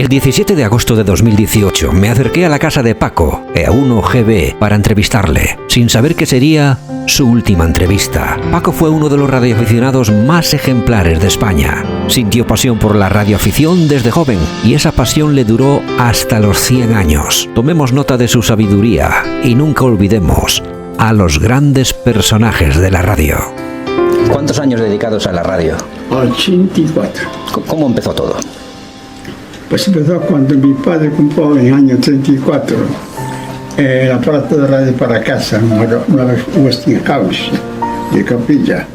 El 17 de agosto de 2018 me acerqué a la casa de Paco, E1GB, para entrevistarle, sin saber que sería su última entrevista. Paco fue uno de los radioaficionados más ejemplares de España. Sintió pasión por la radioafición desde joven y esa pasión le duró hasta los 100 años. Tomemos nota de su sabiduría y nunca olvidemos a los grandes personajes de la radio. ¿Cuántos años dedicados a la radio? 84. ¿Cómo empezó todo? Pues empezó cuando mi padre compró en el año 34 el aparato de radio para casa, una Westinghouse de capilla,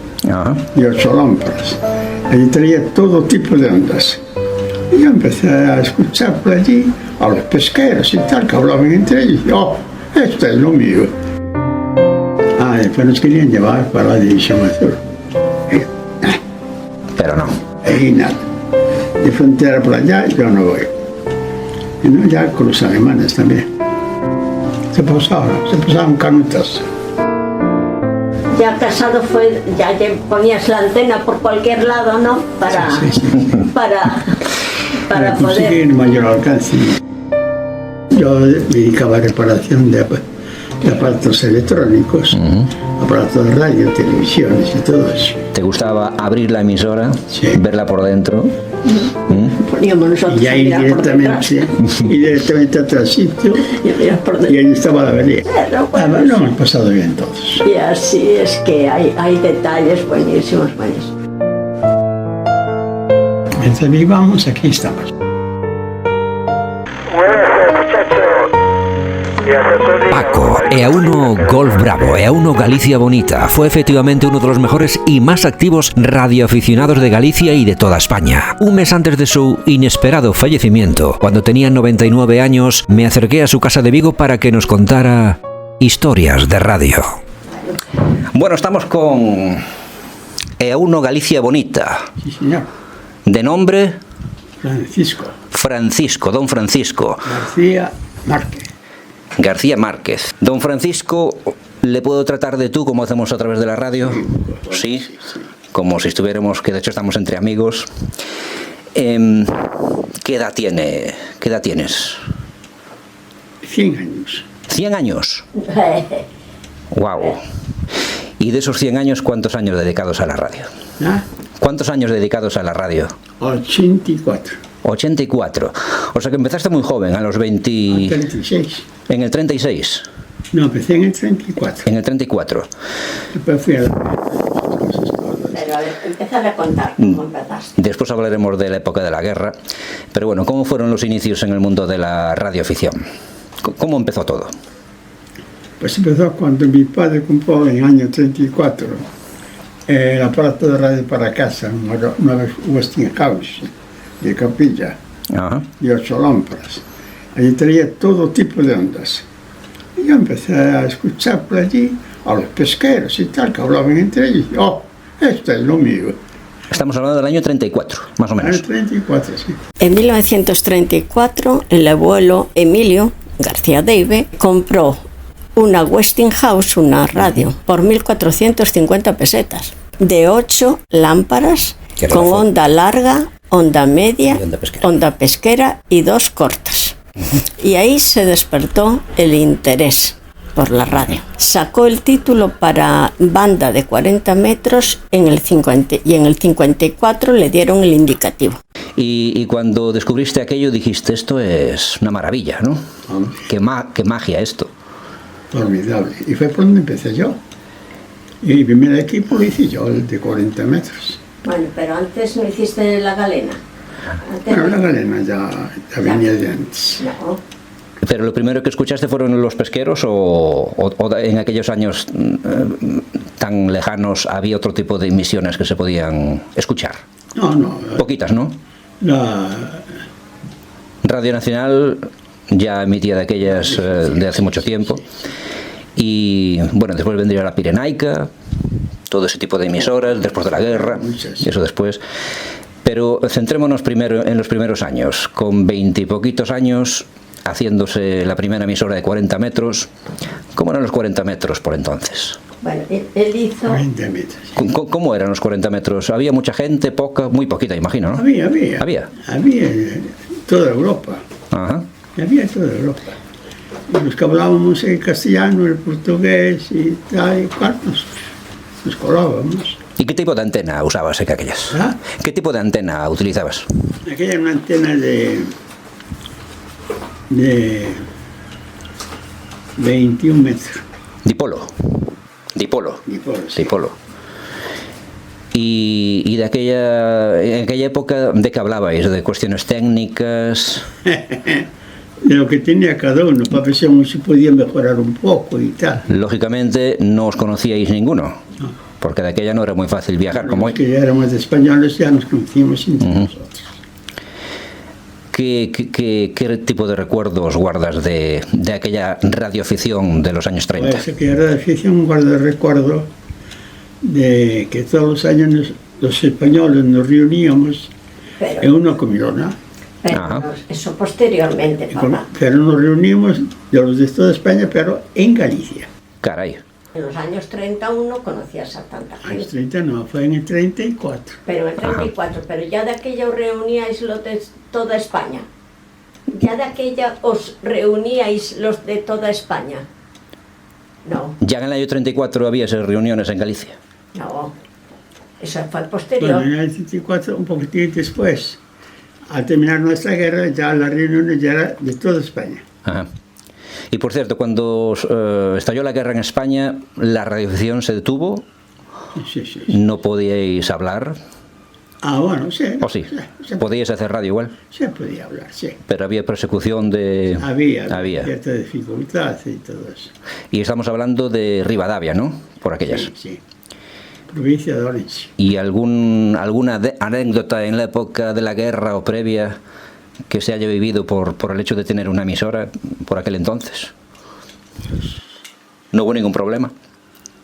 de 8 lámparas. Allí traía todo tipo de ondas. Y yo empecé a escuchar por allí a los pesqueros y tal, que hablaban entre ellos. ¡Oh, esto es lo mío! Después nos querían llevar para la División Azul. Pero no. Y nada. De frontera por allá, yo no voy. Y no, ya con los alemanes también. Se pasaban canutas. Ya casado fue, ya ponías la antena por cualquier lado, ¿no? Para poder conseguir mayor alcance. Yo me dedicaba a reparación de aparatos electrónicos, aparatos de radio, televisiones y todo eso. ¿Te gustaba abrir la emisora, sí, verla por dentro? Poníamos nosotros y ahí directamente atrás sitio, y ahí estaba la avería. Lo hemos pasado bien todos. Y así es que hay detalles buenísimos. Mientras vivamos, aquí estamos. Paco, E1 Golf Bravo, E1 Galicia Bonita, fue efectivamente uno de los mejores y más activos radioaficionados de Galicia y de toda España. Un mes antes de su inesperado fallecimiento, cuando tenía 99 años, me acerqué a su casa de Vigo para que nos contara historias de radio. Bueno, estamos con E1 Galicia Bonita. Sí, señor. ¿De nombre? Francisco, don Francisco. García Márquez. Don Francisco, ¿le puedo tratar de tú como hacemos a través de la radio? Sí, como si estuviéramos, que de hecho estamos entre amigos. ¿Qué edad tienes? 100 años. ¿100 años? Wow. ¿Y de esos 100 años, cuántos años dedicados a la radio? ¿Cuántos años dedicados a la radio? 84. 84. O sea que empezaste muy joven, a los 20... 36. ¿En el 36? No, empecé en el 34. En el 34. Después fui a la... Pero empezar a contar cómo empezaste. Después hablaremos de la época de la guerra. Pero bueno, ¿cómo fueron los inicios en el mundo de la radioafición? ¿Cómo empezó todo? Pues empezó cuando mi padre compró en el año 34 el aparato de radio para casa, una Westinghouse de capilla, de 8 lámparas. Allí traía todo tipo de ondas. Y yo empecé a escuchar por allí a los pesqueros y tal, que hablaban entre ellos. ¡Oh, esto es lo mío! Estamos hablando del año 34, más o menos. El 34, sí. En 1934, el abuelo Emilio García Deive compró una Westinghouse, una radio, por 1.450 pesetas, de 8 lámparas, con onda larga, onda media, onda pesquera y 2 cortas. Y ahí se despertó el interés por la radio. Sacó el título para banda de 40 metros en el 50, y en el 54 le dieron el indicativo. Y cuando descubriste aquello dijiste, esto es una maravilla, ¿no? Qué magia esto. Formidable. Y fue por donde empecé yo. Y mi primer equipo lo hice yo, el de 40 metros. Bueno, pero antes no hiciste la galena. Bueno, la galena ya venía de antes. No. ¿Pero lo primero que escuchaste fueron los pesqueros o en aquellos años tan lejanos había otro tipo de emisiones que se podían escuchar? No. Poquitas, ¿no? Radio Nacional ya emitía de aquellas de hace mucho tiempo. Y bueno, después vendría la Pirenaica, todo ese tipo de emisoras, después de la guerra, eso después. Pero centrémonos primero en los primeros años, con 20 y poquitos años, haciéndose la primera emisora de 40 metros. ¿Cómo eran los 40 metros por entonces? Bueno, él hizo... 40 metros. ¿Cómo eran los 40 metros? ¿Había mucha gente, poca, muy poquita, imagino, ¿no? Había. toda Europa. Ajá. Y había toda Europa. Y los que hablábamos el castellano, el portugués y tal y cual, nos colábamos. ¿Y qué tipo de antena usabas en aquellas? ¿Ah? ¿Qué tipo de antena utilizabas? Aquella era una antena de 21 metros. Dipolo. Dipolo. Dipolo, sí. Dipolo. Y en aquella época, ¿de qué hablabais? ¿De cuestiones técnicas? De lo que tenía cada uno, para ver si se podía mejorar un poco y tal. Lógicamente no os conocíais ninguno, porque de aquella no era muy fácil viajar como hoy. Que ya éramos españoles, ya nos conocíamos entre nosotros. ¿Qué tipo de recuerdos guardas de aquella radioafición de los años 30? Pues aquella radioafición guarda el recuerdo de que todos los años los españoles nos reuníamos en una comilona. Pero eso posteriormente, papá. Pero nos reunimos de los de toda España, pero en Galicia. Caray. En los años 31 conocías a tanta gente. Años 30 no, fue en el 34. Pero en el 34, pero ya de aquella os reuníais los de toda España. Ya de aquella os reuníais los de toda España. No. ¿Ya en el año 34 había esas reuniones en Galicia? No. Eso fue posterior. Bueno, en el 34, un poquitín después, al terminar nuestra guerra, ya las reuniones ya eran de toda España. Ajá. Y por cierto, cuando estalló la guerra en España, ¿la radioafición se detuvo? Sí. ¿No podíais hablar? Ah, bueno, sí. ¿O sí? ¿Podíais hacer radio igual? Se podía hablar, sí. Pero había persecución de... Había cierta dificultad y todo eso. Y estamos hablando de Rivadavia, ¿no? Por aquellas. Sí. Provincia de Orense. ¿Y alguna anécdota en la época de la guerra o previa que se haya vivido por el hecho de tener una emisora por aquel entonces? ¿No hubo ningún problema?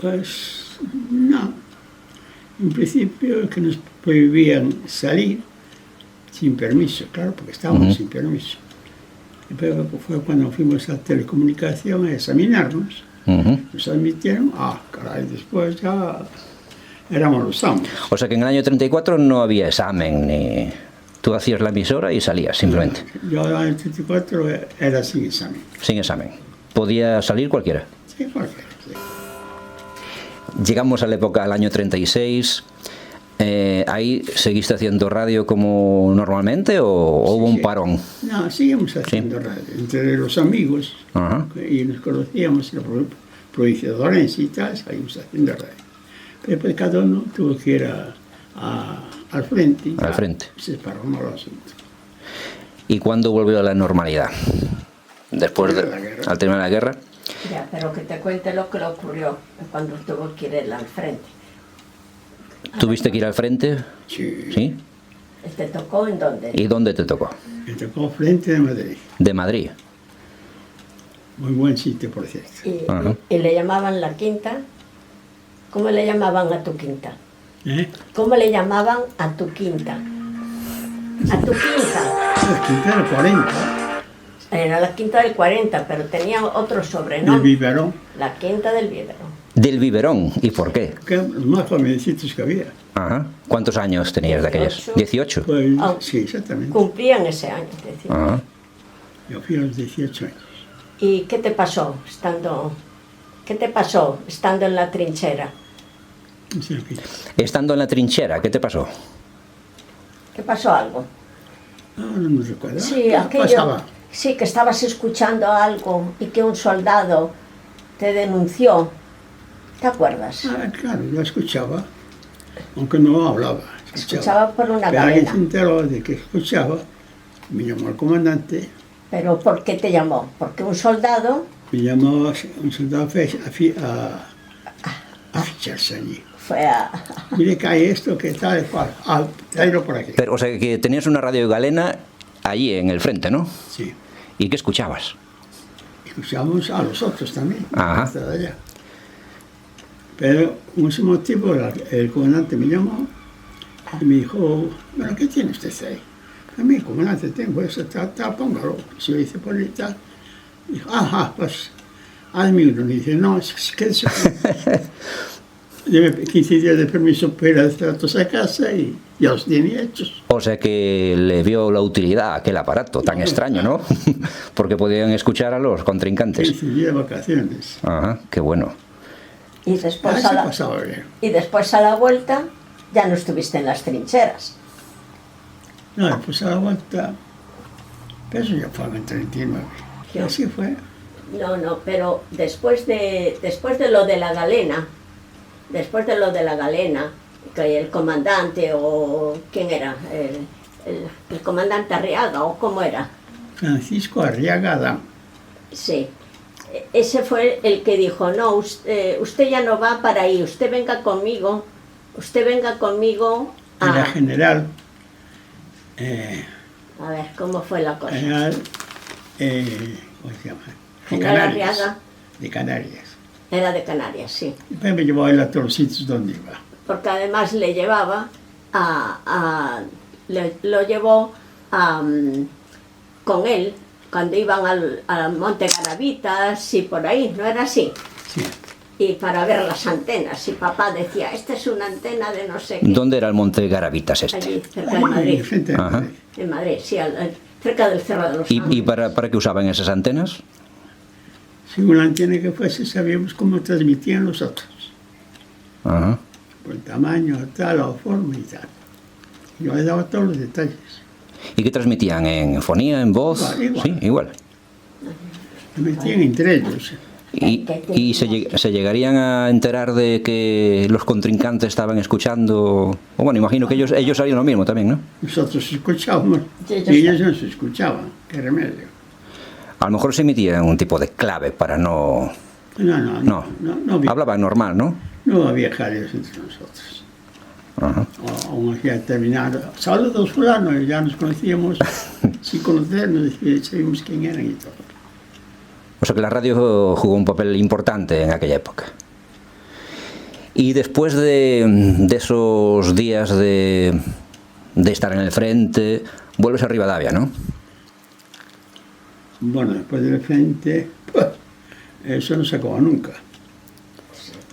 Pues no. En principio que nos prohibían salir sin permiso, claro, porque estábamos sin permiso. Pero fue cuando fuimos a telecomunicación a examinarnos. Nos admitieron, caray, después ya éramos los amos. O sea que en el año 34 no había examen, ni tú hacías la emisora y salías simplemente. Yo en el 34 era sin examen. Sin examen. ¿Podía salir cualquiera? Sí, cualquiera. Sí. Llegamos a la época del año 36. ¿Ahí seguiste haciendo radio como normalmente o hubo un parón? No, seguimos haciendo radio entre los amigos. Y nos conocíamos en la provincia de Orense y tal, seguimos haciendo radio. Pero pues cada uno tuvo que ir al frente. Al frente. Se paró mal el asunto. ¿Y cuándo volvió a la normalidad? Después al terminar la guerra. Ya, pero que te cuente lo que le ocurrió cuando tuvo que ir al frente. ¿Tuviste que ir al frente? Sí. ¿Te tocó en dónde? ¿Y dónde te tocó? Me tocó frente de Madrid. De Madrid. Muy buen sitio, por cierto. ¿Y le llamaban la quinta? ¿Cómo le llamaban a tu quinta? ¿Cómo le llamaban a tu quinta? ¿A tu quinta? La quinta del 40. Era la quinta del 40, pero tenía otro sobrenombre. Del biberón. La quinta del biberón. Del biberón. ¿Y por qué? Que los más jovencitos que había. ¿Cuántos años tenías de aquellas? 18. Pues, sí, exactamente. Cumplían ese año, 18. Yo fui a los 18 años. ¿Y qué te pasó estando en la trinchera? Estando en la trinchera, ¿qué te pasó? ¿Qué pasó algo? No me recuerdo. Sí, ¿Qué aquello, pasaba? sí, que estabas escuchando algo y que un soldado te denunció. ¿Te acuerdas? Claro, yo escuchaba, aunque no hablaba. Escuchaba por una Pero alguien cadena. se enteró de que escuchaba, me llamó el comandante. ¿Pero por qué te llamó? Porque un soldado... Me llamó un soldado a ficharse allí. Fue a... Mire que hay esto, que tal, cual. Tráelo por aquí. Pero, o sea, que tenías una radio galena allí en el frente, ¿no? Sí. ¿Y qué escuchabas? Escuchábamos a los otros también. Ajá. De allá. Pero un motivo, el comandante me llamó y me dijo, bueno, ¿qué tiene usted ahí? A mí, comandante, tengo eso, póngalo. Si yo hice por ahí, tal. Dijo, pues, hazme uno. Y dice, no, quédese. Deme 15 días de permiso para ir a hacer datos a casa y ya los tiene hechos. O sea que le vio la utilidad a aquel aparato tan extraño, ¿no? Porque podían escuchar a los contrincantes. Sí, de vacaciones. Ajá, qué bueno. Y después, Se pasaba bien. y después a la vuelta ya no estuviste en las trincheras. No, después a la vuelta, pero eso ya fue en el 39. Y así fue. No, pero después de lo de la galena, que el comandante, o ¿quién era? El comandante Arriaga, ¿o cómo era? Francisco Arriaga Adán. Sí, ese fue el que dijo, no, usted ya no va para ahí, usted venga conmigo Era general. A ver, ¿cómo fue la cosa? General, ¿cómo se llama? General Arriaga. De Canarias. Era de Canarias, sí. Después me llevó a él a todos los sitios donde iba. Porque además le llevaba lo llevó con él cuando iban al Monte Garavitas y por ahí, ¿no era así? Sí. Y para ver las antenas, y papá decía, esta es una antena de no sé qué. ¿Dónde era el Monte Garavitas este? Allí, cerca de Madrid. Frente a Ajá. Madrid. En Madrid, sí, cerca del Cerro de los ¿Y Ángeles. para qué usaban esas antenas? Según la antena que fuese, sabíamos cómo transmitían los otros. Ajá. Por el tamaño, tal, o forma y tal. Yo le daba todos los detalles. ¿Y qué transmitían? ¿En fonía, en voz? Igual. Sí, igual. Se metían entre ellos. ¿Y se llegarían a enterar de que los contrincantes estaban escuchando? O bueno, imagino que ellos harían lo mismo también, ¿no? Nosotros escuchábamos Sí, y ellos no se escuchaban. Qué remedio. A lo mejor se emitía un tipo de clave para no... No Hablaban normal, ¿no? no había jaleos entre nosotros. Ajá. O un día terminado, saludos fulano, y ya nos conocíamos, sin conocernos, sabíamos quién eran y todo. O sea que la radio jugó un papel importante en aquella época. Y después de esos días de estar en el frente, vuelves a Rivadavia, ¿no? Bueno, después del frente, pues, eso no se acabó nunca.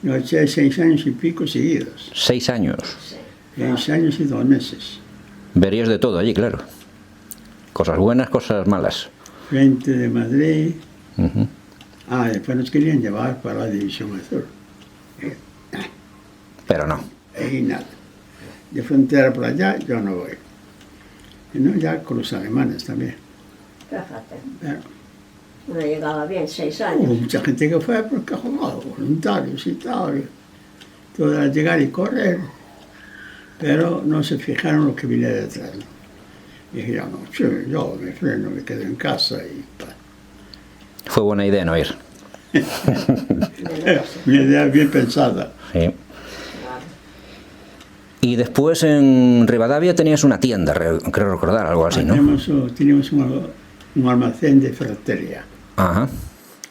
Yo eché 6 años y pico seguidos. 6 años. 6 años y 2 meses. Verías de todo allí, claro. Cosas buenas, cosas malas. Frente de Madrid. Ujú. Después nos querían llevar para la División Azul. Pero no. Ahí nada. De frontera por allá, yo no voy. Y no, ya con los alemanes también. Fíjate, Pero no llegaba bien, 6 hubo años. mucha gente que fue porque jugado, voluntarios y tal. Todo era llegar y correr. Pero no se fijaron lo que vine detrás. Y dijeron, no, yo me freno, me quedo en casa y tal. Fue buena idea no ir. Una idea bien pensada. Sí. Y después en Rivadavia tenías una tienda, creo recordar, algo así, ¿no? Teníamos un almacén de ferretería. Ajá.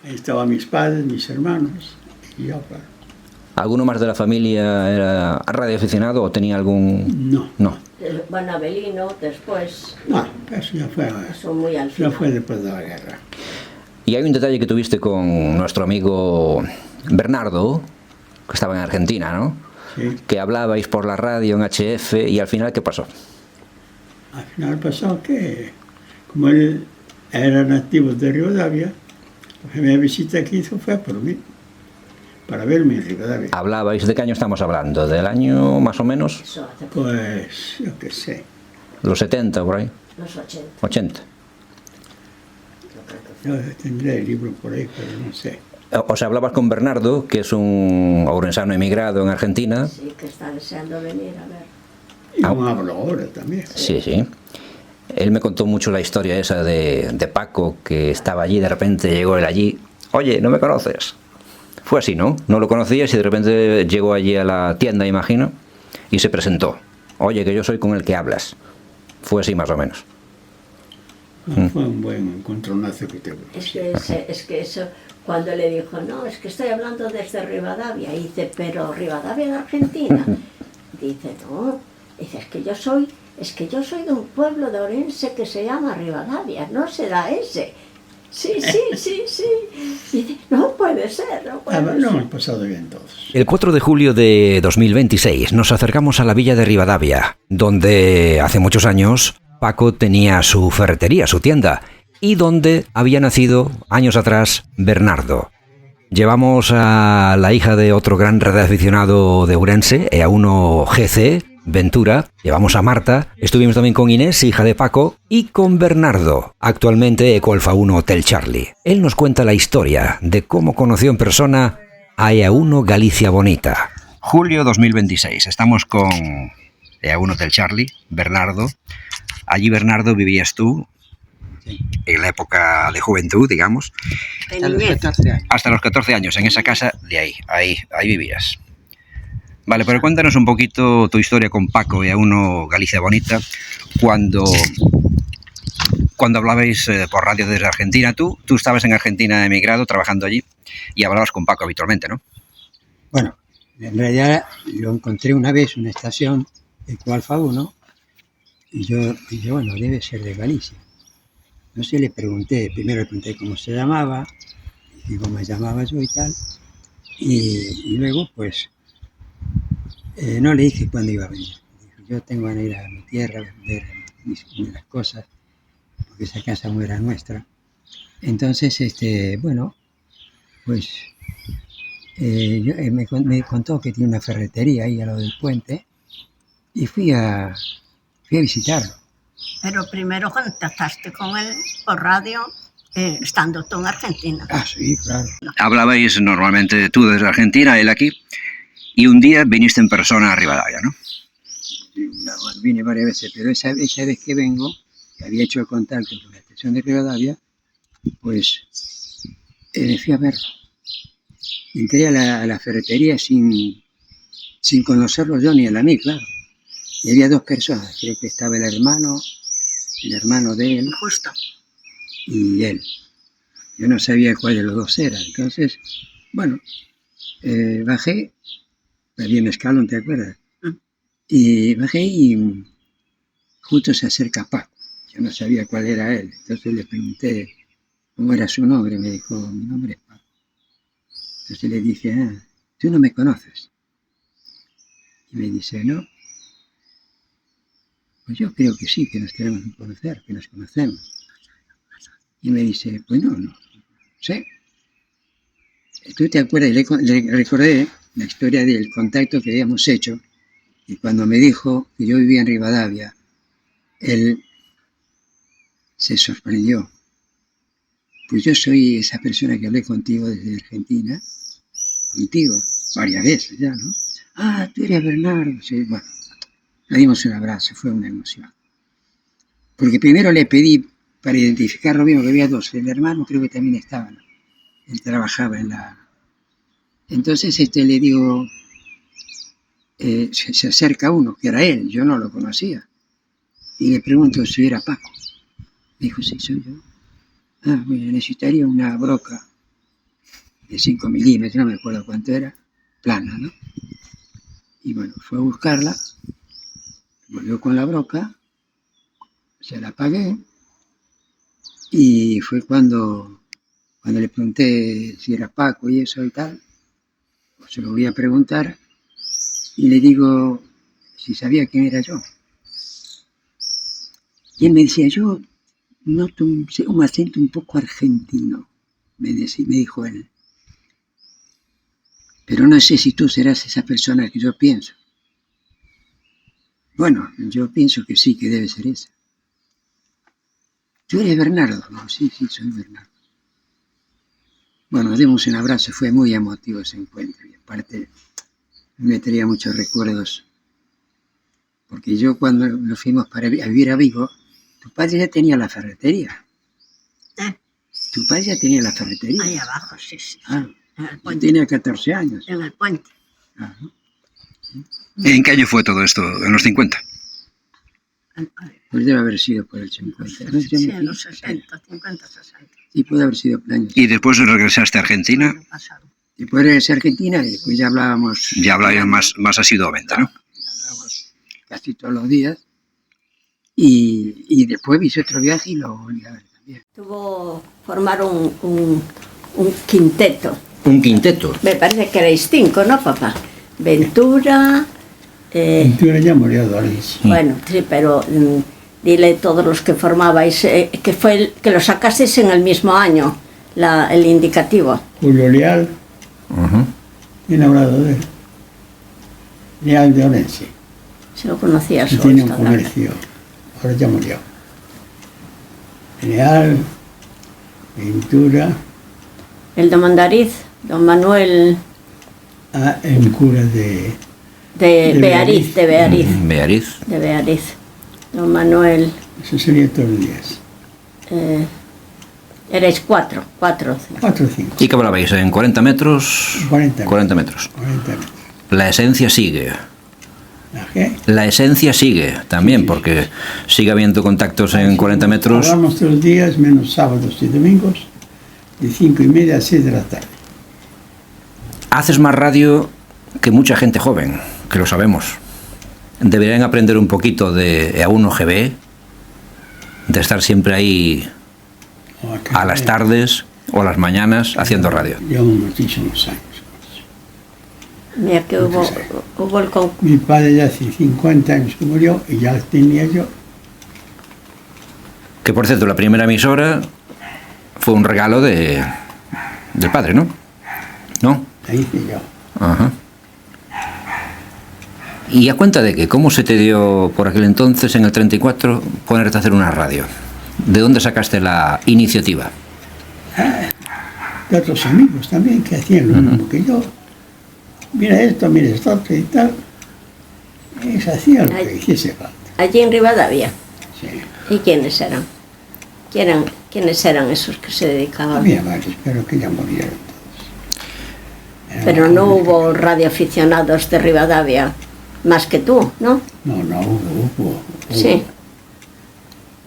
Ahí estaban mis padres, mis hermanos y yo. Claro. ¿Alguno más de la familia era radioaficionado o tenía algún...? No. No. Bueno, Abelino, después, No, eso ya fue, eso muy al ya final. fue después de la guerra. Y hay un detalle que tuviste con nuestro amigo Bernardo, que estaba en Argentina, ¿no? Sí. Que hablabais por la radio en HF y al final, ¿qué pasó? Al final pasó que, como él era nativo de Rivadavia, la primera visita que hizo fue por mí, para verme en Rivadavia. ¿Hablabais de qué año estamos hablando? ¿Del año más o menos? Eso hace Pues, yo qué sé, ¿Los 70 por ahí? los 80. 80. yo tendré el libro por ahí, pero no sé. O sea, hablabas con Bernardo, que es un ourensano emigrado en Argentina. Sí, que está deseando venir a ver. Y como hablo ahora también. Sí, sí. Él me contó mucho la historia esa de Paco, que estaba allí, de repente llegó él allí. Oye, ¿no me conoces? Fue así, ¿no? No lo conocías y de repente llegó allí a la tienda, imagino, y se presentó. Oye, que yo soy con el que hablas. Fue así más o menos. Fue un buen encontronazo que tuve. Es que eso, cuando le dijo, no, es que estoy hablando desde Rivadavia, y dice, pero Rivadavia de Argentina. Dice, no, dice, es que yo soy de un pueblo de Orense que se llama Rivadavia, no será ese. Sí. Dice, no puede ser, no puede ser. Lo hemos pasado bien todos. El 4 de julio de 2026 nos acercamos a la villa de Rivadavia, donde hace muchos años Paco tenía su ferretería, su tienda, y donde había nacido años atrás Bernardo. Llevamos a la hija de otro gran radioaficionado de Ourense, EA1 GC, Ventura, llevamos a Marta, estuvimos también con Inés, hija de Paco, y con Bernardo, actualmente Eco Alfa 1 Hotel Charlie. Él nos cuenta la historia de cómo conoció en persona a EA1 Galicia Bonita. Julio 2026, estamos con EA1 Hotel Charlie, Bernardo. Allí, Bernardo, vivías tú, en la época de juventud, digamos. Hasta los 14 años. Hasta los 14 años, en esa casa de ahí vivías. Vale, pero cuéntanos un poquito tu historia con Paco y EA1 Galicia Bonita, cuando hablabais por radio desde Argentina. Tú estabas en Argentina emigrado, trabajando allí, y hablabas con Paco habitualmente, ¿no? Bueno, en realidad lo encontré una vez en una estación, Eco Alfa 1, y yo, bueno, debe ser de Galicia. No sé, primero le pregunté cómo se llamaba, y cómo me llamaba yo y tal, y luego, pues, no le dije cuándo iba a venir. Dijo, yo tengo ganas de ir a mi tierra, ver las cosas, porque esa casa no era nuestra. Entonces, bueno, pues me contó que tiene una ferretería ahí a lo del puente y fui a visitarlo. Pero primero contactaste con él por radio, estando tú en Argentina. Ah, sí, claro. Hablabais normalmente tú desde Argentina, él aquí, y un día viniste en persona a Rivadavia, ¿no? Vine varias veces, pero esa vez que vengo, que había hecho el contacto con la estación de Rivadavia, pues me fui a verlo. Entré a la ferretería sin conocerlo yo ni él a mí, claro. Y había dos personas, creo que estaba el hermano de él. Justo. Y él. Yo no sabía cuál de los dos era. Entonces, bueno, bajé, había un escalón, ¿te acuerdas? Y bajé y justo se acerca Paco. Yo no sabía cuál era él. Entonces le pregunté cómo era su nombre. Me dijo, mi nombre es Paco. Entonces le dije, tú no me conoces. Y me dice, no. Pues yo creo que sí, que nos tenemos que conocer, que nos conocemos. Y me dice, pues no sé. ¿Tú te acuerdas? Le recordé la historia del contacto que habíamos hecho, y cuando me dijo que yo vivía en Rivadavia, él se sorprendió. Pues yo soy esa persona que hablé contigo desde Argentina, contigo, varias veces ya, ¿no? Ah, tú eres Bernardo. Sí, bueno, le dimos un abrazo, fue una emoción. Porque primero le pedí, para identificarlo bien, porque había dos, el hermano creo que también estaba, ¿no? Él trabajaba en la... Entonces le digo, se acerca uno, que era él, yo no lo conocía, y le pregunto si era Paco. Me dijo, sí, soy yo. Ah, bueno, necesitaría una broca de 5 milímetros, no me acuerdo cuánto era, plana, ¿no? Y bueno, fue a buscarla, volvió con la broca, se la pagué, y fue cuando le pregunté si era Paco y eso y tal, pues se lo voy a preguntar, y le digo si sabía quién era yo. Y él me decía, yo noto un acento un poco argentino, me dijo él. Pero no sé si tú serás esa persona que yo pienso. Bueno, yo pienso que sí, que debe ser esa. ¿Tú eres Bernardo? No, sí, soy Bernardo. Bueno, nos dimos un abrazo, fue muy emotivo ese encuentro. Y aparte, me traía muchos recuerdos. Porque yo cuando nos fuimos a vivir a Vigo, tu padre ya tenía la ferretería. Tu padre ya tenía la ferretería. Ahí abajo, sí. Ah, En el puente. Tenía 14 años. En el puente. Ajá. ¿En qué año fue todo esto? ¿En los 50? Pues debe haber sido por el 50. ¿No? Sí, en los 60, 50, 60. Sí, puede haber sido por el año. ¿Y después regresaste a Argentina? Después regresé a Argentina y después ya hablábamos. Ya hablábamos más asiduamente, ¿no? Hablábamos casi todos los días. Y después hice otro viaje y lo volví a ver también. Tuvo formaron un quinteto. Un quinteto. Me parece que erais 5, ¿no, papá? Ventura... Ventura ya murió, Doris. Bueno, sí, pero dile todos los que formabais, que fue que lo sacasteis en el mismo año, el indicativo. Julio Leal, Ujú. ¿quién ha hablado de él? Leal de Orense, Se lo conocías. que o tiene un esto, ¿no? comercio, ahora ya murió. Leal, Ventura, El de Mondariz, don Manuel el cura de de De Beariz, Beariz. de Beariz. Don Manuel, Eso sería todos los días. erais 4. 4 o 5. ¿Y qué hablabais? ¿En 40 metros? 40 metros. 40 metros. 40 metros. La esencia sigue. ¿La qué? La esencia sigue también, porque sigue habiendo contactos en 40 metros. Hablamos todos los días, menos sábados y domingos, de 5:30 a 6 de la tarde. Haces más radio que mucha gente joven, que lo sabemos. Deberían aprender un poquito de A1 GB, de estar siempre ahí a las tardes o a las mañanas haciendo radio. Llevo muchísimos años. Mira que hubo el concurso. Mi padre ya hace 50 años que murió y ya tenía yo. Que por cierto, la primera emisora fue un regalo del padre, ¿no? ¿No? La hice yo. Ajá. ¿Y a cuenta de qué? ¿Cómo se te dio por aquel entonces, en el 34, ponerte a hacer una radio? ¿De dónde sacaste la iniciativa? De otros amigos también que hacían lo mismo que yo. Mira esto otro y tal. Y se hacía lo que hiciese falta. Allí en Rivadavia. Sí. ¿Y quiénes eran? ¿Quiénes eran esos que se dedicaban? Había varios, pero que ya murieron todos. Pero no hubo radioaficionados de Rivadavia más que tú, ¿no? No, hubo. Sí.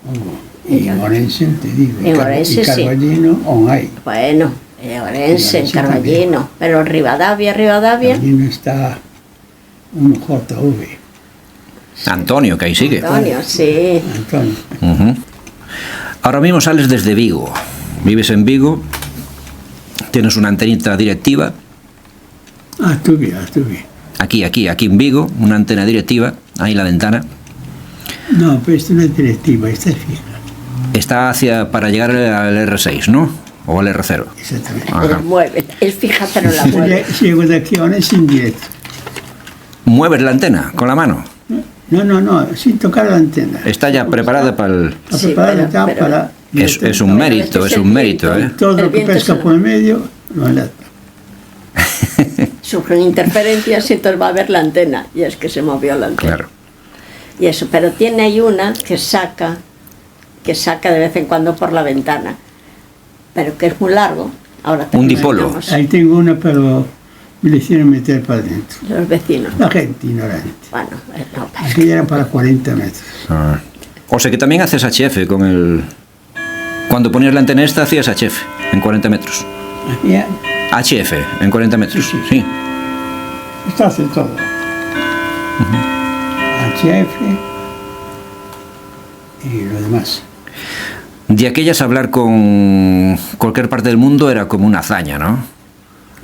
Hubo. Y en Orense, te digo. En Orense, y sí. Carballino, hay. Bueno, Orense, Orense Carballino, pero Rivadavia. Carballino está un JV. Antonio, que ahí sigue. Antonio, sí. Antonio. Ujú. Ahora mismo sales desde Vigo. Vives en Vigo, tienes una antenita directiva. Estuve. Aquí en Vigo, una antena directiva, ahí en la ventana. No, pero esto no es directiva, esta es fija. Está para llegar al R6, ¿no? O al R0. Exactamente. Ajá. Mueve, es fija pero la mueve. Si llego de aquí a Orense indirecto. ¿Mueves la antena con la mano? No, sin tocar la antena. Está ya preparada para el... Está Sí, preparada pero- ya para... Es un mérito, es un mérito, ¿eh? Todo El lo que viento pesca es- por el medio, lo enlata. Sufren interferencias y entonces va a ver la antena. Y es que se movió la antena. Claro. Y eso, pero tiene ahí una que saca de vez en cuando por la ventana. Pero que es muy largo. Ahora te Un lo dipolo. enseñamos. Ahí tengo una, pero me la hicieron meter para adentro. Los vecinos. La gente ignorante. Bueno, no, pero- Aquella era para 40 metros. Ah. O sea que también haces HF con el... Cuando ponías la antena esta hacías HF en 40 metros. Hacía, HF en 40 metros, sí. esto hace todo. HF y lo demás. De aquellas hablar con cualquier parte del mundo era como una hazaña, ¿no?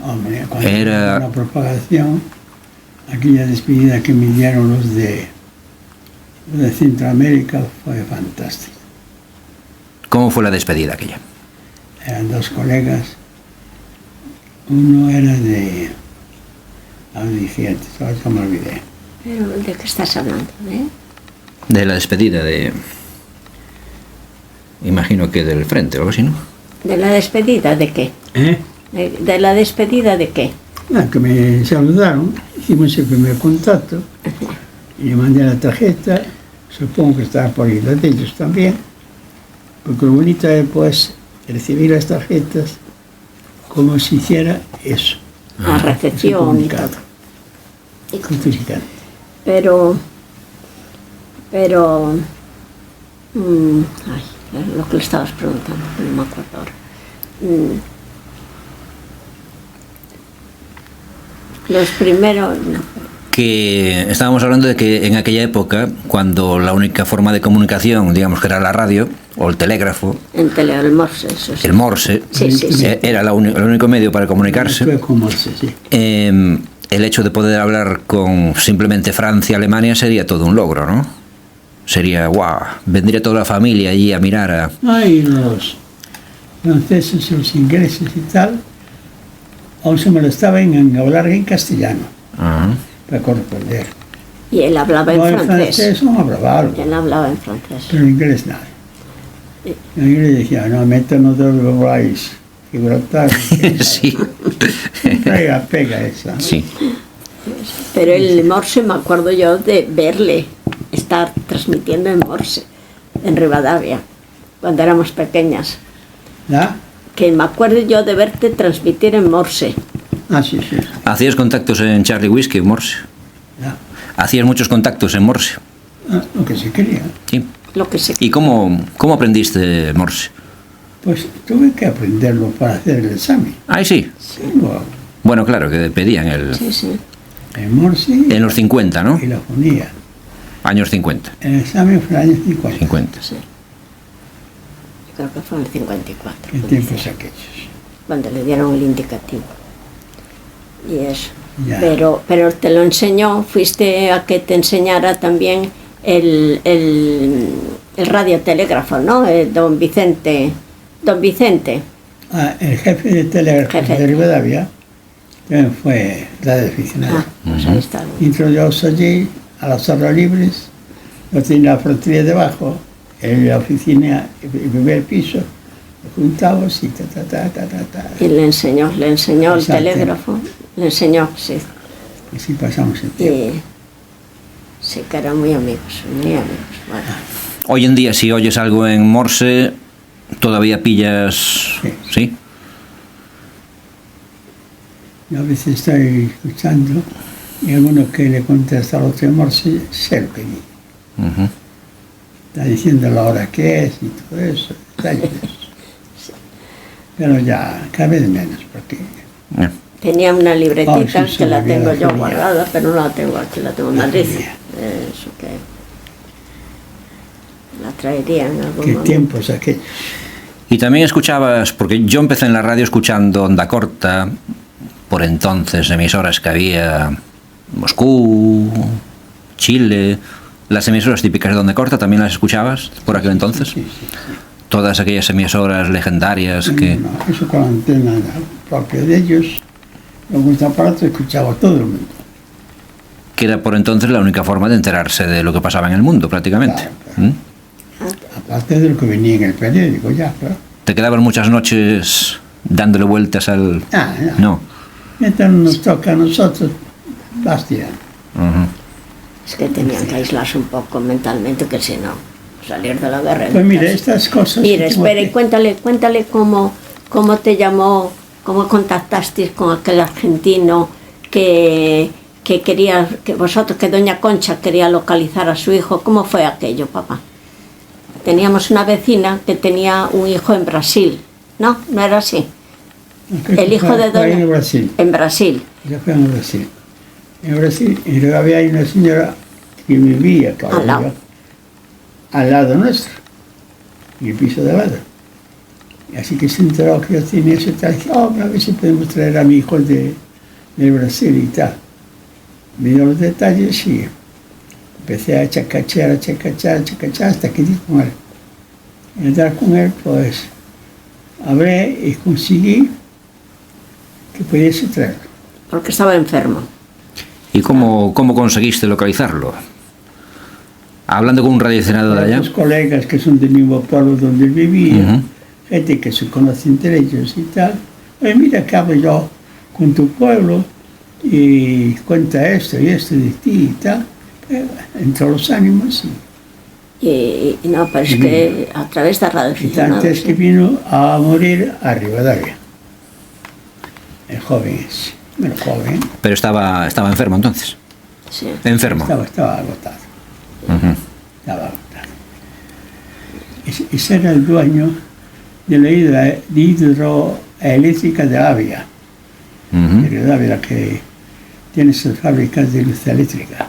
Hombre, cuando Era- la propagación, aquella despedida que me dieron los de Centroamérica fue fantástico. ¿Cómo fue la despedida aquella? Eran dos colegas. Uno era de Audicientes, ahora ya me olvidé. pero ¿de qué estás hablando? De la despedida de... Imagino que del frente o algo así, ¿no? ¿De la despedida de qué? ¿De la despedida de qué? Que me saludaron, hicimos el primer contacto y le mandé la tarjeta, supongo que estaba por ahí la de ellos también, porque lo bonito es pues recibir las tarjetas como si hiciera eso. La recepción y comunicado. todo. Justificante. Pero lo que le estabas preguntando, no me acuerdo ahora. Los primeros, no. Que estábamos hablando de que en aquella época, cuando la única forma de comunicación, digamos que era la radio, o el telégrafo, El Morse, eso sí. el Morse, Sí. era el único medio para comunicarse. Fue con Morse, sí. El hecho de poder hablar con simplemente Francia, Alemania, sería todo un logro, ¿no? Sería, guau, vendría toda la familia allí a mirar a... Y los franceses y los ingleses y tal, aún se molestaban en hablar en castellano, Ajá. para corresponder. Y él hablaba en francés. No hablaba algo, Él hablaba en francés. pero en inglés nada. En inglés decía, no, métanos de los guays, Gibraltar. Sí. Pega esa. Sí. Pero el Morse, me acuerdo yo de verle estar transmitiendo en Morse, en Rivadavia, cuando éramos pequeñas. ¿Ya? Que me acuerdo yo de verte transmitir en Morse. Sí. ¿Hacías contactos en Charlie Whiskey, Morse? Ya. ¿Hacías muchos contactos en Morse? Lo que se quería. Sí. Lo que se... ¿Y cómo aprendiste Morse? Pues tuve que aprenderlo para hacer el examen. Ah, sí. Bueno, claro, que pedían Sí. El Morse en los 50, ¿no? y la fonía. Años 50. El examen fue en el año 50. 50. Sí. Creo que fue en el 54. ¿Qué tiempos aquellos? Cuando le dieron el indicativo. Y eso. Ya. Pero te lo enseñó, fuiste a que te enseñara también el radiotelégrafo, ¿no? Don Vicente. El jefe de telégrafo Jefe. de Rivadavia también fue radioaficionado. Pues ahí está. Introdujo allí a las horas libres, no tenía la frontería debajo, en la oficina, el primer piso, lo juntamos y Y le enseñó el Exacto. telégrafo, le enseñó, sí. Y así pasamos el tiempo. Y sí, que eran muy amigos, Bueno. Hoy en día, si oyes algo en Morse, todavía pillas... ¿Sí? Yo a veces estoy escuchando y alguno que le contesta al otro en Morse, sé lo que dice. Ujú. Está diciendo la hora que es y todo eso, detalles. Pero ya, cada vez menos, porque Tenía una libretita sí, que la había tengo la yo feria. guardada, pero no la tengo aquí, la tengo en La Madrid. feria. Eso que la traería en algún qué momento. tiempos aquellos. Y también escuchabas, porque yo empecé en la radio escuchando Onda Corta, por entonces emisoras que había Moscú, Chile, las emisoras típicas de Onda Corta, ¿también las escuchabas por aquel entonces? Sí. Todas aquellas emisoras legendarias que... No, eso con la antena propia de ellos, algún aparato escuchaba todo el mundo. que era por entonces la única forma de enterarse de lo que pasaba en el mundo, prácticamente. Claro. ¿Mm? Aparte de lo que venía en el periódico, ya, claro. ¿Te quedaban muchas noches dándole vueltas al...? No. Mientras nos toca a nosotros, basta. Ujú. Es que tenían que aislarse un poco mentalmente, que si no, salir de la guerra. Pues mire, estas cosas... Mira, que tengo espera, y aquí- cuéntale cómo te llamó, cómo contactasteis con aquel argentino que quería, que vosotros, que doña Concha quería localizar a su hijo. ¿Cómo fue aquello, papá? Teníamos una vecina que tenía un hijo en Brasil, ¿no? ¿No era así? El hijo de Fue doña... en Brasil. En Brasil. Ya fue en Brasil. En Brasil, y luego había una señora que vivía claro, Al lado. al lado nuestro, en el piso de al lado. Y así que se enteró que yo tenía ese tal, dije, a ver si podemos traer a mi hijo de Brasil y tal. Me dio los detalles y empecé a chacachar, hasta que di con él. Y al dar con él, pues, hablé y conseguí que pudiese traerlo. Porque estaba enfermo. ¿Y cómo conseguiste localizarlo? Hablando con un radioaficionado de allá. Los colegas que son del mismo pueblo donde él vivía, Ujú. gente que se conoce entre ellos y tal. Oye, mira que hablo yo con tu pueblo y cuenta esto y esto de ti y tal. Entre los ánimos Y no, pero es que a través de Radio y Aficionados, antes que vino a morir a Rivadavia. El joven ese. Bueno, joven, Pero estaba enfermo entonces. sí. Enfermo. estaba agotado. Ujú. Estaba agotado. Ese era el dueño de la hidroeléctrica de Avia. Ujú. De Avia, que tiene sus fábricas de luz eléctrica.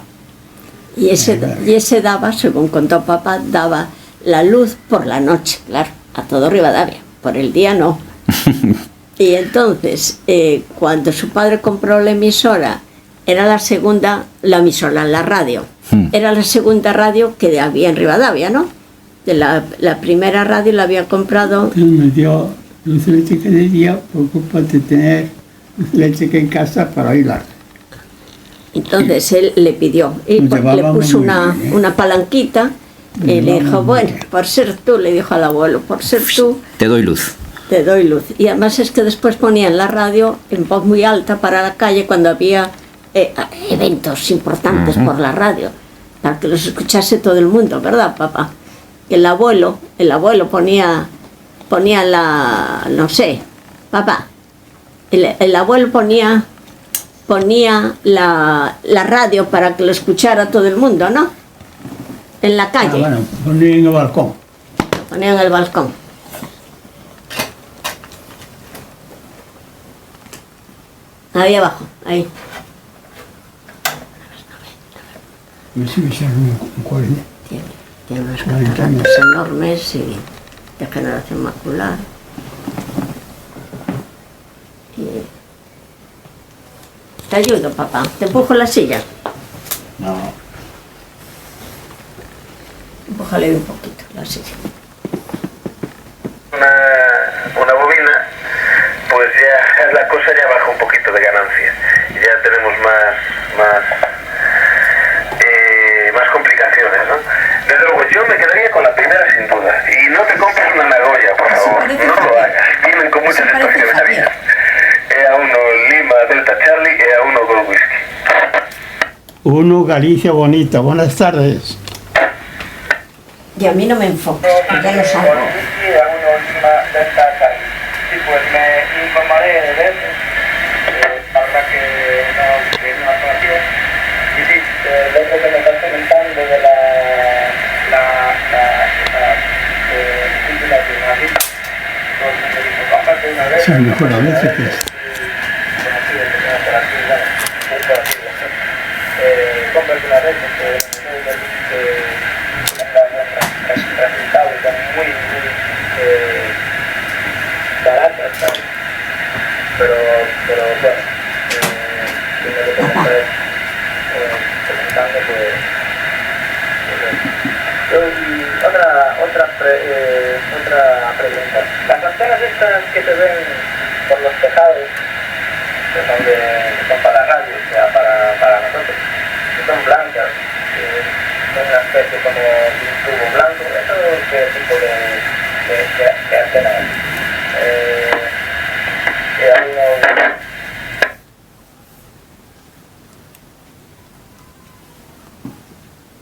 Y ese daba, según contó papá, daba la luz por la noche, claro, a todo Rivadavia, por el día no. Y entonces, cuando su padre compró la emisora, era la segunda, la emisora, la radio, era la segunda radio que había en Rivadavia, ¿no? De la primera radio la había comprado. Me dio luz eléctrica de día por culpa de tener luz eléctrica en casa para oírla. Entonces él le pidió, y le puso una palanquita, y le dijo, bueno, por ser tú, le dijo al abuelo, por ser tú, Te doy luz. te doy luz. Y además es que después ponían la radio en voz muy alta para la calle cuando había eventos importantes por la radio, para que los escuchase todo el mundo, ¿verdad, papá? El abuelo ponía la, no sé, papá, el abuelo ponía la radio para que lo escuchara todo el mundo, ¿no? En la calle. Bueno, ponía en el balcón. Ponía en el balcón. Ahí abajo, ahí. Me sigue siendo un 40. Tiene unas cataratas enormes y degeneración macular. Te ayudo, papá. Te empujo la silla. No. Empújale un poquito la silla. Una bobina, pues ya la cosa ya baja un poquito de ganancia. Ya tenemos más complicaciones, ¿no? Desde luego, yo me quedaría con la primera sin duda. Y no te compres una Nagoya, por favor. No lo hagas. Vienen con muchas estaciones abiertas. E1 Lima Delta Charlie, E1 Gold Whisky. 1 Galicia Bonita. Buenas tardes. Y a mí no me enfoques, ya lo salgo. E1 Lima Delta Charlie. Sí, pues me informaré de él. La verdad que no conocía. Y sí, lo que me estás comentando de la título de Madrid, pues me dijo, aparte una vez. Sí, mejor a veces que es. Conocido que tengo por aquí, bueno, muy por aquí, compras una vez, porque resultado y también muy baratas, ¿sabes? Pero bueno, tiene que comentar comentando pues otra pregunta. Las antenas estas que se ven por los tejados, que son para la radio, o sea, para nosotros, que son blancas, son una especie como de un tubo blanco, ¿eso qué tipo de antena es?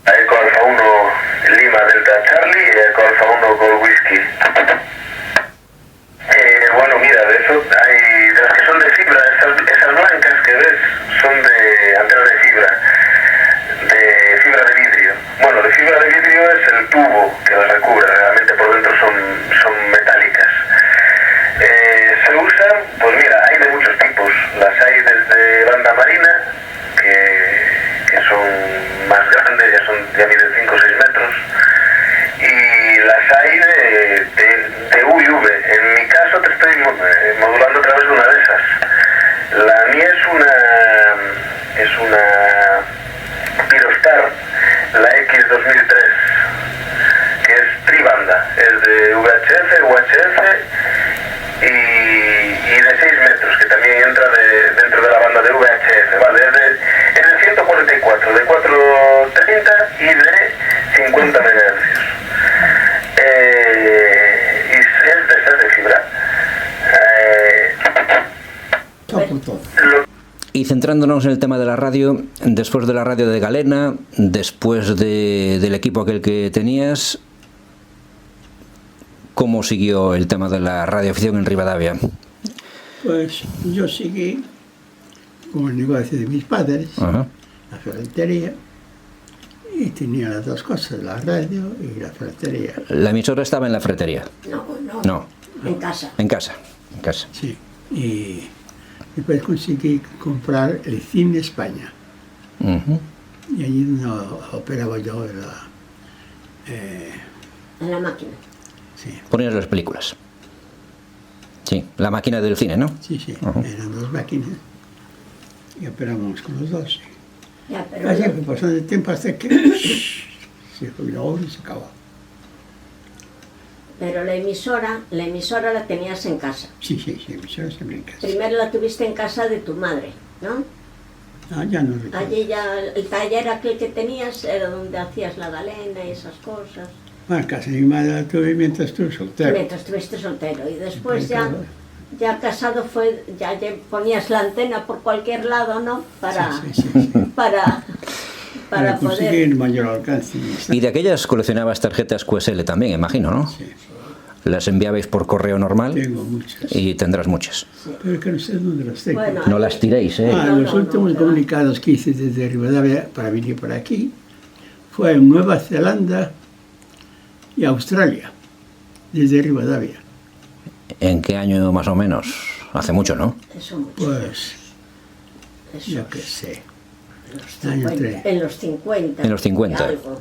Eco Alfa 1 Lima Delta Charlie y Eco Alfa 1 Gold Whisky. Bueno, mira, de eso hay de las que son de fibra, esas blancas que ves son de antenas de fibra de vidrio. Bueno, de fibra de vidrio es el tubo que las recubre, realmente por dentro son metálicas. Se usan, pues mira, hay de muchos tipos. Las hay desde banda marina, que son más grandes, ya miden 5 o 6 metros, y las hay de U y V. En mi caso te estoy modulando a través de una de esas. La mía es una Pyrostar, la X2003, que es tribanda, es de VHF, UHF y de 6 metros, que también entra dentro de la banda de VHF, ¿vale? Es de 144, de 430 y de 50 MHz. Y es de ser de fibra. Y centrándonos en el tema de la radio, después de la radio de Galena, después del equipo aquel que tenías, ¿cómo siguió el tema de la radioafición en Rivadavia? Pues yo seguí con el negocio de mis padres, Ajá. la ferretería, y tenía las dos cosas, la radio y la ferretería. La emisora estaba en la ferretería. No. En casa. En casa. Sí, y después conseguí comprar el Cine España. Uh-huh. Y allí no operaba yo En la máquina. Sí, Ponías las películas. Sí, la máquina del cine, ¿no? sí, sí. Ajá. Eran dos máquinas y operábamos con los dos. Ya, pero Así no- fue pasando el tiempo hasta que se jubiló y se acabó. Pero la emisora la tenías en casa. Sí, yo siempre en casa. Primero la tuviste en casa de tu madre, ¿no? Ah, ya no recuerdo. Allí ya, el taller aquel que tenías era donde hacías la galena y esas cosas. Bueno, casa de mi madre la tuve mientras estuve soltero. Mientras estuviste soltero. Y después Claro. ya casado fue, ya ponías la antena por cualquier lado, ¿no? Para Sí. para Para poder... conseguir mayor alcance. Y de aquellas coleccionabas tarjetas QSL también, imagino, ¿no? Sí, Las enviabais por correo normal tengo muchas. y tendrás muchas. Pero que no sé dónde las tengo. Bueno, No las tiréis, ¿eh? No, Los no, últimos no, comunicados que hice desde Rivadavia para venir por aquí fue en Nueva Zelanda y Australia, desde Rivadavia. ¿En qué año más o menos? Hace mucho, ¿no? Eso mucho. Pues, Eso, yo qué sé, en los año 50, tres. en los 50. En los 50. y algo.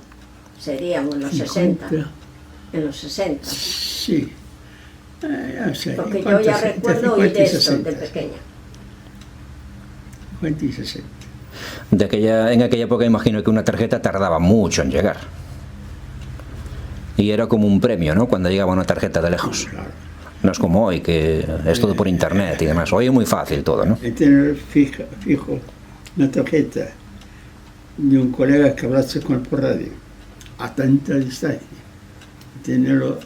Serían en los 50. 60. En los 60. Sí. Ya sé, Porque yo 50, ya 60, recuerdo oír 50 y esto de 60, pequeña. 50 y 60. En aquella época imagino que una tarjeta tardaba mucho en llegar. Y era como un premio, ¿no? Cuando llegaba una tarjeta de lejos. Claro. No es como hoy, que es todo por internet y demás. Hoy es muy fácil todo, ¿no? El tener fijo una tarjeta de un colega que hablaste con él por radio a tanta distancia, tenerlo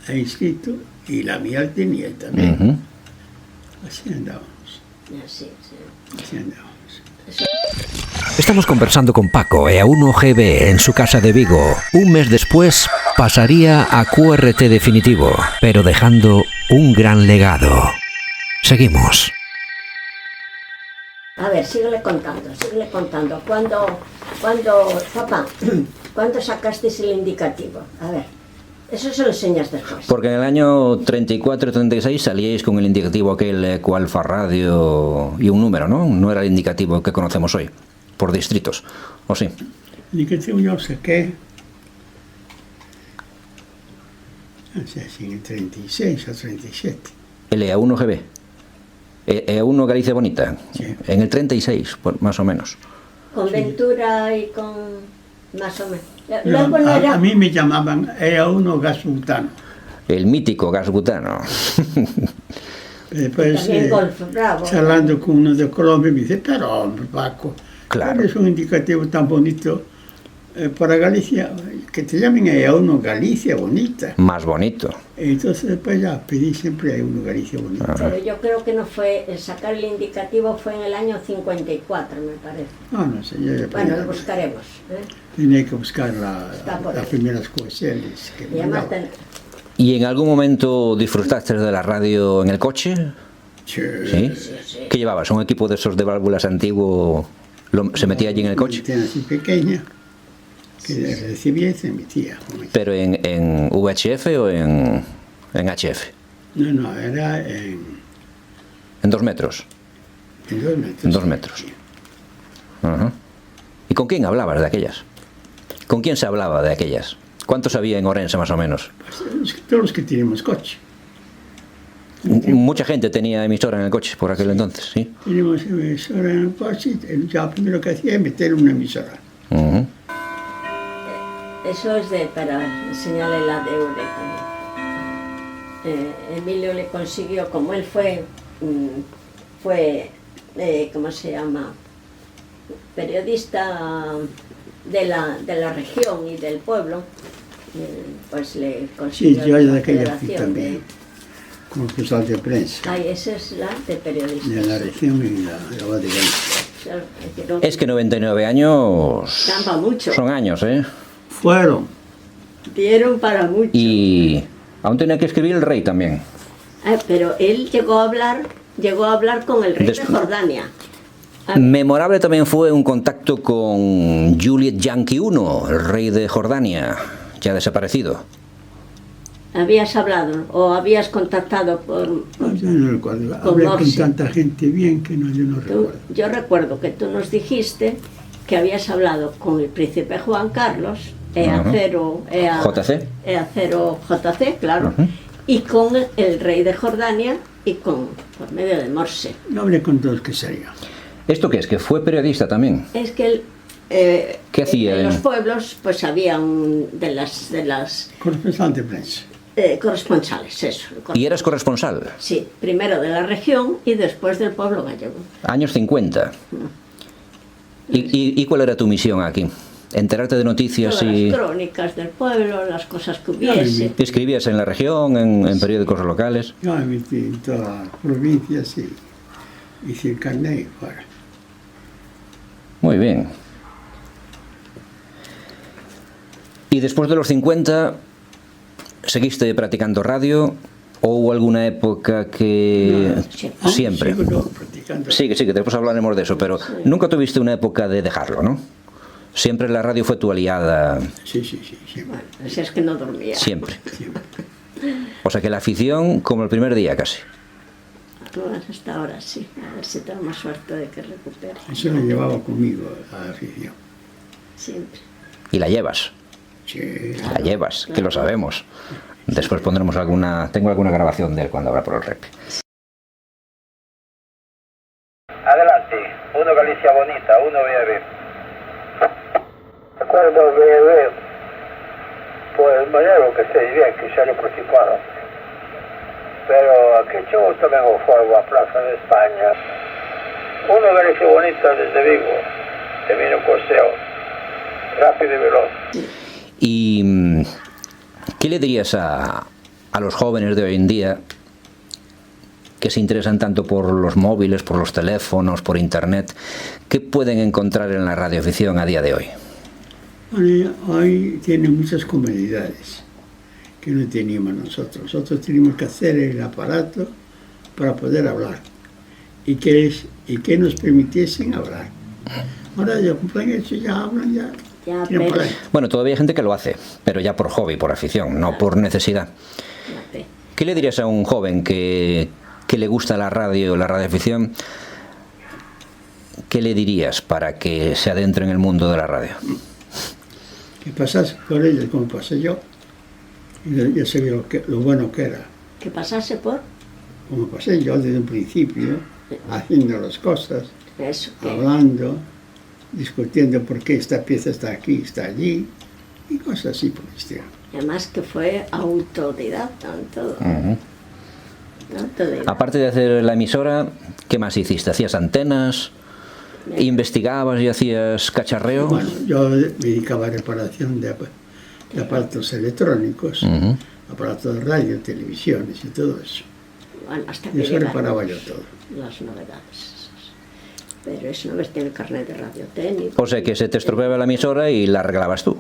ahí escrito y la mía la tenía él también. Ujú. Así andábamos, Así, sí. así andábamos. Estamos conversando con Paco e A1GB en su casa de Vigo. Un mes después pasaría a QRT definitivo, pero dejando un gran legado. Seguimos. A ver, síguele contando. Papá, ¿cuándo sacasteis el indicativo? A ver, eso se lo enseñas después. Porque en el año 34-36 salíais con el indicativo aquel Ecoalfa Radio y un número, ¿no? No era el indicativo que conocemos hoy, por distritos, ¿o sí? El indicativo yo saqué, no sé si en el 36 o 37. El EA1GB. EA1 Galicia Bonita. Sí. En el 36, más o menos. Con Ventura y con... más o menos. No, Luego no era... a mí me llamaban EA1 gas butano. El mítico gas butano. Después, También Golf Bravo. charlando con uno de Colombia, me dice, pero hombre, Paco, Claro. es un indicativo tan bonito para Galicia, que te llamen EA1 Galicia Bonita. Más bonito. Entonces después ya pedí siempre EA1 Galicia Bonita. Pero yo creo que no fue... El sacar el indicativo fue en el año 54, me parece. No sé, yo ya Bueno, lo buscaremos. ¿eh? tenía que buscar Está por las ahí. primeras QSLs que Y me además... daban. ¿Y en algún momento disfrutaste de la radio en el coche? Sí. ¿Sí? ¿Qué llevabas? ¿Un equipo de esos de válvulas antiguo? ¿Se metía allí en el coche? Una antena así pequeña, que recibía y se emitía. ¿Pero en VHF o en HF? No, era en ¿En 2 metros? 2 metros. En 2 metros. Ajá. ¿Y con quién hablabas de aquellas? ¿Con quién se hablaba de aquellas? ¿Cuántos había en Orense más o menos? Pues, todos los que tenemos coche. Mucha gente tenía emisora en el coche por aquel entonces, ¿sí? Teníamos emisora en el coche, ya lo primero que hacía es meter una emisora. Ujú. Eso es para enseñarle la de Eure también. Emilio le consiguió, como él fue ¿cómo se llama? Periodista de la región y del pueblo, pues le Sí, consiguió yo la de aquella fui federación también, como responsable de prensa, Ay, esa es la de periodistas. de la región y la voz de Galicia. Es que 99 años Campa mucho. son años, ¿eh? Fueron, Dieron para mucho. Y aún tenía que escribir el rey también. Pero él llegó a hablar con el rey de Después- Jordania. Memorable también fue un contacto con Juliet Yankee I, el rey de Jordania, ya desaparecido. ¿Habías hablado o habías contactado yo no recuerdo, Con hablé con Morsi. tanta gente bien que yo no tú? recuerdo. Yo recuerdo que tú nos dijiste que habías hablado con el príncipe Juan Carlos acero, JC. acero JC, claro, y con el rey de Jordania y por medio de Morse. Yo hablé con todos que sería. ¿Esto qué es? ¿Que fue periodista también? Es que ¿Qué hacía? en los pueblos pues había de las Corresponsal de prensa. corresponsales, eso. ¿Y eras corresponsal? Sí, primero de la región y después del pueblo gallego. Años 50. ¿Y cuál era tu misión aquí? ¿Enterarte de noticias Todas y...? las crónicas del pueblo, las cosas que hubiese. ¿Escribías en la región, en periódicos locales? Yo me metí en todas las provincias y hice el carnet y fuera. Muy bien. ¿Y después de los 50 seguiste practicando radio o hubo alguna época que...? No, siempre. Sigo practicando. Sí, que después hablaremos de eso, pero nunca tuviste una época de dejarlo, ¿no? Siempre la radio fue tu aliada, Sí, siempre. Bueno, si es que no dormía. siempre. Siempre. O sea que la afición como el primer día casi. Bueno, hasta ahora sí, a ver si tengo más suerte de que recupere. Eso lo llevaba conmigo a la afición. Siempre. Y la llevas, Sí. la llevas, que lo sabemos. Después pondremos tengo alguna grabación de él cuando habla por el rep. Adelante, uno Galicia bonita, uno BB. De acuerdo, BB. Pues mañana que esté bien, que xa lo participaron. Pero aquí yo tamén o foro a Plaza de España. Uno Galicia bonita desde Vigo, de vino coseo, rápido y veloz. ¿Y qué le dirías a los jóvenes de hoy en día que se interesan tanto por los móviles, por los teléfonos, por internet? ¿Qué pueden encontrar en la radioafición a día de hoy? Bueno, hoy tiene muchas comodidades que no teníamos nosotros. Nosotros teníamos que hacer el aparato para poder hablar y que nos permitiesen hablar. Ahora ya compran eso, ya hablan, ya. Ya, tienen por pero- ahí. Bueno, todavía hay gente que lo hace, pero ya por hobby, por afición, no por necesidad. Fíjate. ¿Qué le dirías a un joven que le gusta la radio, la radioafición? ¿Qué le dirías para que se adentre en el mundo de la radio? Que pasase por ellos como pasé yo, y ya sabía lo bueno que era. Que pasase por Como pasé yo desde un principio, haciendo las cosas, eso, que hablando, discutiendo por qué esta pieza está aquí, está allí, y cosas así por el estilo. además que fue autodidacta en todo. Autodidacta. Aparte de hacer la emisora, ¿qué más hiciste? ¿Hacías antenas? ¿Investigabas y hacías cacharreo? Bueno, yo me dedicaba a reparación de aparatos electrónicos, aparatos de radio, televisiones y todo eso. Bueno, hasta Y que eso llegaron reparaba yo todo. las novedades. Pero eso no ves, tiene carnet de radio técnico. O sea que se te estropeaba la emisora y la arreglabas tú.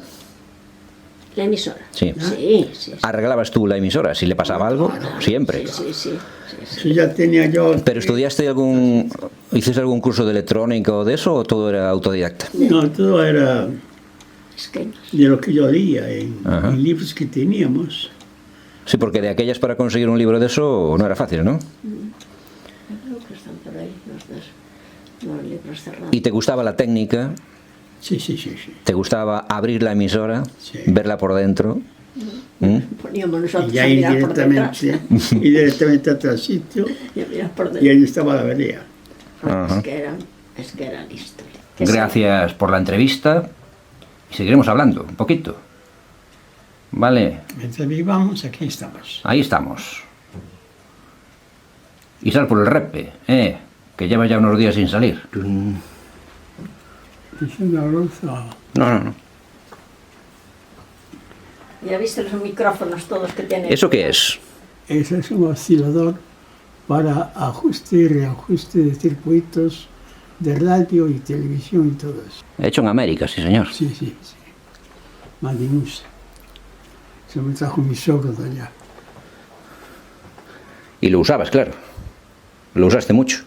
La emisora. Sí. Sí. Arreglabas tú la emisora, si le pasaba algo, siempre. Sí. Eso ya tenía yo. ¿Pero hiciste algún curso de electrónica o de eso, o todo era autodidacta? No, todo era Es que de lo que yo leía Ajá. en libros que teníamos. Sí, porque de aquellas para conseguir un libro de eso no era fácil, ¿no? creo que están por ahí los libros cerrados. ¿Y te gustaba la técnica? Sí. ¿Te gustaba abrir la emisora, Sí. verla por dentro? ¿Mm? Poníamos nosotros Y a ahí mirar por detrás. directamente a otro sitio, Y a mirar por y detrás. ahí estaba la avería. Ajá. Es que era listo. Gracias por la entrevista y seguiremos hablando un poquito. Vale, Mientras vivamos, aquí estamos. ahí estamos. Y sal por el repe, que lleva ya unos días sin salir. Es una luz. No. ¿Ya viste los micrófonos todos que tiene? ¿Eso qué es? Ese es un oscilador para ajuste y reajuste de circuitos de radio y televisión y todo eso. Hecho en América, sí señor. Sí. Madinusa. Se me trajo mi sogro de allá. Y lo usabas, claro. Lo usaste mucho.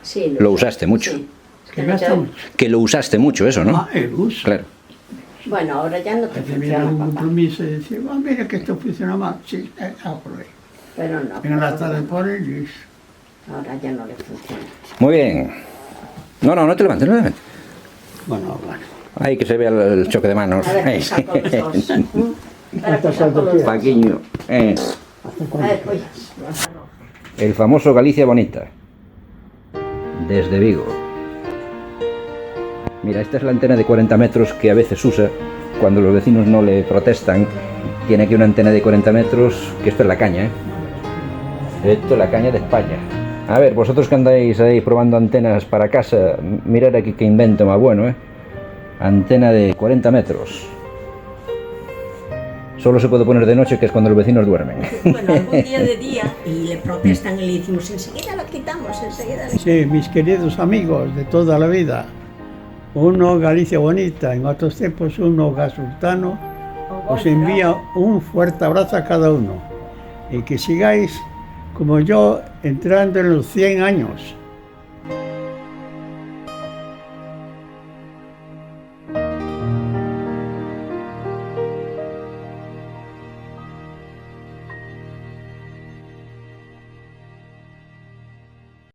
Sí, Lo usaste mucho. Sí. Es Que no gasta te- mucho. Que lo usaste mucho, eso, ¿no? El uso. Claro. Bueno, ahora ya no te Que tenía funciona, un papá. compromiso y decir, mira que esto funciona mal. Sí, por ahí. Pero no. Venga la tarde por él y Ahora ya no le funciona. Muy bien. No te levantes, no te levantes. bueno. Ahí que se vea el choque de manos. A ver, saco los dos. Espera que saco los dos. Paquiño. A ver, oye. El famoso Galicia Bonita. Desde Vigo. Mira, esta es la antena de 40 metros que a veces usa cuando los vecinos no le protestan. Tiene aquí una antena de 40 metros, que esto es la caña, ¿eh? Esto es la caña de España. A ver, vosotros que andáis ahí probando antenas para casa, mirad aquí qué invento más bueno, ¿eh? Antena de 40 metros. Solo se puede poner de noche, que es cuando los vecinos duermen. Bueno, algún día de día y le protestan y le decimos enseguida lo quitamos, enseguida. Sí, mis queridos amigos de toda la vida. Uno Galicia Bonita, en otros tiempos uno Gasultano. Os envía un fuerte abrazo a cada uno. Y que sigáis como yo entrando en los 100 años.